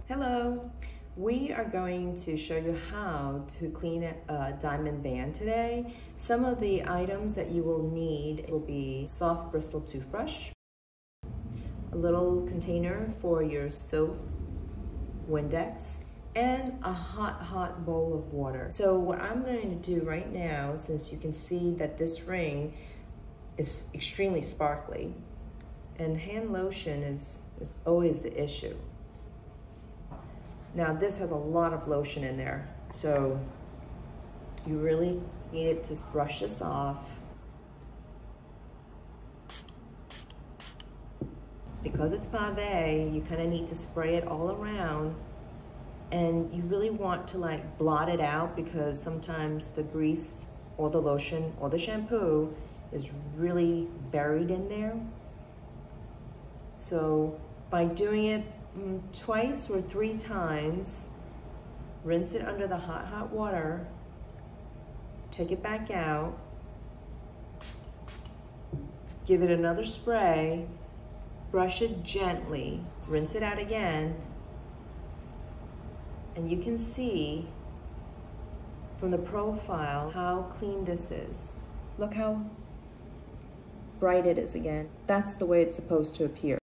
Hello, we are going to show you how to clean a diamond band today. Some of the items that you will need will be soft bristle toothbrush, a little container for your soap, Windex, and a hot bowl of water. So what I'm going to do right now, since you can see that this ring is extremely sparkly, and hand lotion is always the issue. Now this has a lot of lotion in there, so you really need to brush this off. Because it's pave, you kind of need to spray it all around, and you really want to like blot it out because sometimes the grease or the lotion or the shampoo is really buried in there. So by doing it twice or 3 times, rinse it under the hot water, take it back out, give it another spray, brush it gently, rinse it out again, and you can see from the profile how clean this is. Look how bright it is again. That's the way it's supposed to appear.